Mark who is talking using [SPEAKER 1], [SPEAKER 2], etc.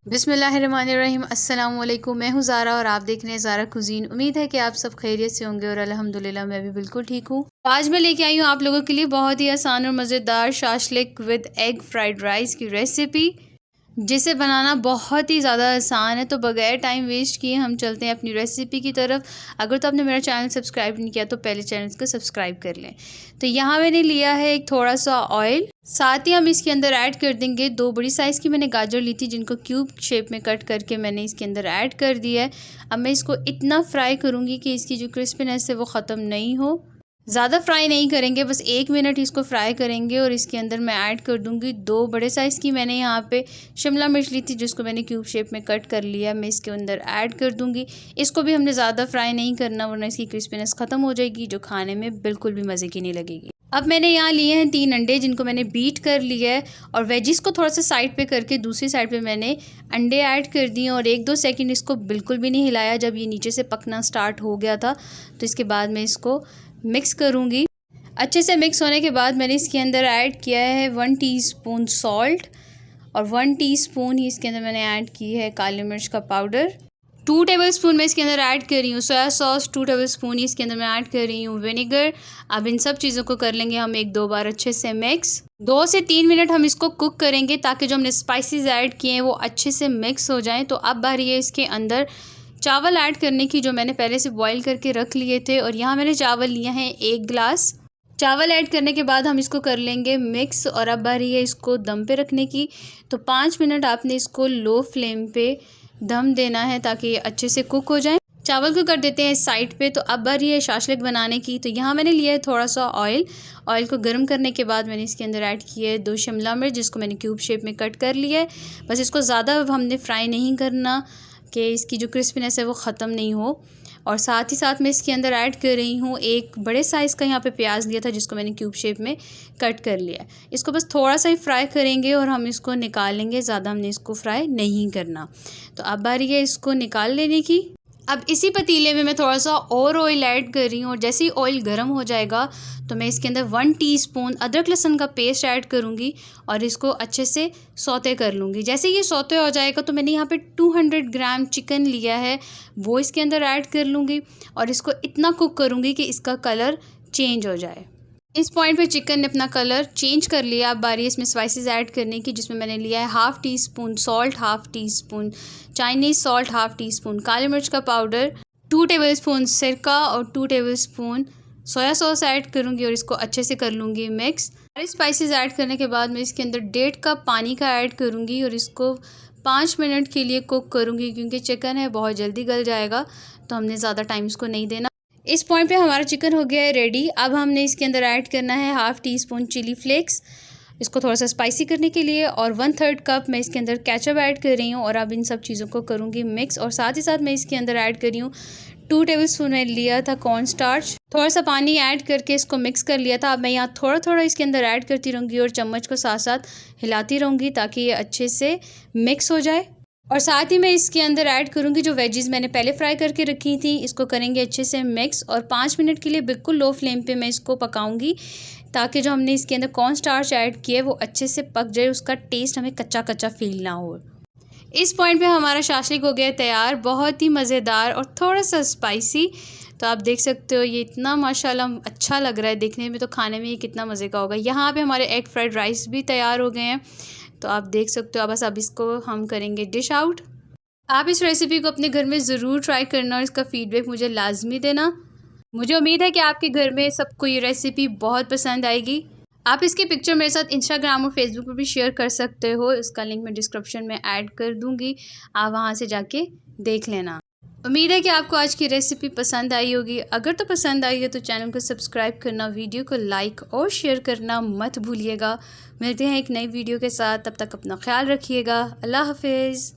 [SPEAKER 1] बिस्मिल्लाहिर्रहमानिर्रहीम। अस्सलाम वालेकुम। मैं हूँ ज़ारा और आप देख रहे हैं ज़ारा कुज़ीन। उम्मीद है कि आप सब खैरियत से होंगे और अल्हम्दुलिल्लाह मैं भी बिल्कुल ठीक हूँ। आज मैं लेके आई हूँ आप लोगों के लिए बहुत ही आसान और मज़ेदार shashlik with egg fried rice की रेसिपी, जिसे बनाना बहुत ही ज़्यादा आसान है। तो बगैर टाइम वेस्ट किए हम चलते हैं अपनी रेसिपी की तरफ। अगर तो आपने मेरा चैनल सब्सक्राइब नहीं किया तो पहले चैनल को सब्सक्राइब कर लें। तो यहाँ मैंने लिया है एक थोड़ा सा ऑयल, साथ ही हम इसके अंदर ऐड कर देंगे 2 बड़ी साइज़ की मैंने गाजर ली थी, जिनको क्यूब शेप में कट करके मैंने इसके अंदर ऐड कर दिया है। अब मैं इसको इतना फ्राई करूँगी कि इसकी जो क्रिस्पीनेस है वो ख़त्म नहीं हो। ज़्यादा फ्राई नहीं करेंगे, बस 1 मिनट इसको फ्राई करेंगे। और इसके अंदर मैं ऐड कर दूंगी 2 बड़े साइज़ की मैंने यहाँ पे शिमला मिर्च ली थी, जिसको मैंने क्यूब शेप में कट कर लिया। मैं इसके अंदर ऐड कर दूंगी। इसको भी हमने ज़्यादा फ्राई नहीं करना, वरना इसकी क्रिस्पीनेस ख़त्म हो जाएगी, जो खाने में बिल्कुल भी मज़े की नहीं लगेगी। अब मैंने यहाँ लिए हैं 3 अंडे, जिनको मैंने बीट कर लिया है। और वेजिस को थोड़ा सा साइड पे करके दूसरी साइड पे मैंने अंडे ऐड कर दिए और 1-2 सेकंड इसको बिल्कुल भी नहीं हिलाया। जब ये नीचे से पकना स्टार्ट हो गया था तो इसके बाद मैं इसको मिक्स करूँगी। अच्छे से मिक्स होने के बाद मैंने इसके अंदर ऐड किया है 1 टीस्पून सॉल्ट और 1 टीस्पून ही इसके अंदर मैंने ऐड की है काली मिर्च का पाउडर। 2 टेबलस्पून मैं इसके अंदर ऐड कर रही हूँ सोया सॉस। 2 टेबलस्पून ही इसके अंदर मैं ऐड कर रही हूँ विनेगर। अब इन सब चीज़ों को कर लेंगे हम 1-2 बार अच्छे से मिक्स। 2 से 3 मिनट हम इसको कुक करेंगे ताकि जो हमने स्पाइसेस ऐड किए हैं वो अच्छे से मिक्स हो जाएं। तो अब बारी है इसके अंदर चावल ऐड करने की, जो मैंने पहले से बॉईल करके रख लिए थे। और यहाँ मैंने चावल लिया है 1 गिलास। चावल ऐड करने के बाद हम इसको कर लेंगे मिक्स। और अब बारी है इसको दम पे रखने की। तो 5 मिनट आपने इसको लो फ्लेम पे दम देना है ताकि ये अच्छे से कुक हो जाए। चावल को कर देते हैं साइड पे। तो अब बारी है शाशलिक बनाने की। तो यहाँ मैंने लिया है थोड़ा सा ऑयल। ऑयल को गर्म करने के बाद मैंने इसके अंदर ऐड किया है 2 शिमला मिर्च, जिसको मैंने क्यूब शेप में कट कर लिया है। बस इसको ज़्यादा हमने फ्राई नहीं करना कि इसकी जो क्रिस्पीनेस है वो ख़त्म नहीं हो। और साथ ही साथ मैं इसके अंदर ऐड कर रही हूँ एक बड़े साइज़ का यहाँ पे प्याज लिया था, जिसको मैंने क्यूब शेप में कट कर लिया है। इसको बस थोड़ा सा ही फ्राई करेंगे और हम इसको निकाल लेंगे, ज़्यादा हमने इसको फ्राई नहीं करना। तो अब बारी है इसको निकाल लेने की। अब इसी पतीले में मैं थोड़ा सा और ऑयल ऐड कर रही हूँ और जैसे ही ऑयल गर्म हो जाएगा तो मैं इसके अंदर 1 टीस्पून अदरक लहसुन का पेस्ट ऐड करूँगी और इसको अच्छे से सौते कर लूँगी। जैसे ये सौते हो जाएगा तो मैंने यहाँ पे 200 ग्राम चिकन लिया है, वो इसके अंदर ऐड कर लूँगी और इसको इतना कुक करूँगी कि इसका कलर चेंज हो जाए। इस पॉइंट पे चिकन ने अपना कलर चेंज कर लिया। अब बारी इसमें स्पाइसेस ऐड करने की, जिसमें मैंने लिया है 1/2 teaspoon salt, 1/2 teaspoon Chinese salt, 1/2 teaspoon काली मिर्च का पाउडर, 2 टेबलस्पून सिरका और 2 टेबलस्पून सोया सॉस ऐड करूँगी और इसको अच्छे से कर लूँगी मिक्स। सारे स्पाइसेस ऐड करने के बाद मैं इसके अंदर 1.5 कप पानी का ऐड करूँगी और इसको 5 मिनट के लिए कुक करूँगी, क्योंकि चिकन है बहुत जल्दी गल जाएगा, तो हमने ज़्यादा टाइम इसको नहीं देना। इस पॉइंट पे हमारा चिकन हो गया है रेडी। अब हमने इसके अंदर ऐड करना है 1/2 टीस्पून चिली फ्लेक्स, इसको थोड़ा सा स्पाइसी करने के लिए। और 1/3 कप मैं इसके अंदर केचप ऐड कर रही हूँ और अब इन सब चीज़ों को करूँगी मिक्स। और साथ ही साथ मैं इसके अंदर ऐड कर रही हूँ 2 टेबलस्पून में लिया था कॉर्न स्टार्च, थोड़ा सा पानी ऐड करके इसको मिक्स कर लिया था। अब मैं यहाँ थोड़ा थोड़ा इसके अंदर ऐड करती रहूँगी और चम्मच को साथ साथ हिलाती रहूँगी ताकि ये अच्छे से मिक्स हो जाए। और साथ ही मैं इसके अंदर ऐड करूँगी जो वेजीज़ मैंने पहले फ्राई करके रखी थी, इसको करेंगे अच्छे से मिक्स। और 5 मिनट के लिए बिल्कुल लो फ्लेम पे मैं इसको पकाऊंगी ताकि जो हमने इसके अंदर कॉर्न स्टार्च ऐड किया है वो अच्छे से पक जाए, उसका टेस्ट हमें कच्चा कच्चा फील ना हो। इस पॉइंट पे हमारा शाशलिक हो गया तैयार, बहुत ही मज़ेदार और थोड़ा सा स्पाइसी। तो आप देख सकते हो ये इतना माशाल्लाह अच्छा लग रहा है देखने में, तो खाने में ये कितना मज़े का होगा। यहाँ पे हमारे एग फ्राइड राइस भी तैयार हो गए हैं, तो आप देख सकते हो। बस अब इसको हम करेंगे डिश आउट। आप इस रेसिपी को अपने घर में ज़रूर ट्राई करना और इसका फ़ीडबैक मुझे लाजमी देना। मुझे उम्मीद है कि आपके घर में सबको ये रेसिपी बहुत पसंद आएगी। आप इसकी पिक्चर मेरे साथ इंस्टाग्राम और फेसबुक पर भी शेयर कर सकते हो, इसका लिंक मैं डिस्क्रिप्शन में ऐड कर दूँगी, आप वहाँ से जाके देख लेना। उम्मीद है कि आपको आज की रेसिपी पसंद आई होगी। अगर तो पसंद आई है तो चैनल को सब्सक्राइब करना, वीडियो को लाइक और शेयर करना मत भूलिएगा। मिलते हैं एक नई वीडियो के साथ, तब तक अपना ख्याल रखिएगा। अल्लाह हाफिज़।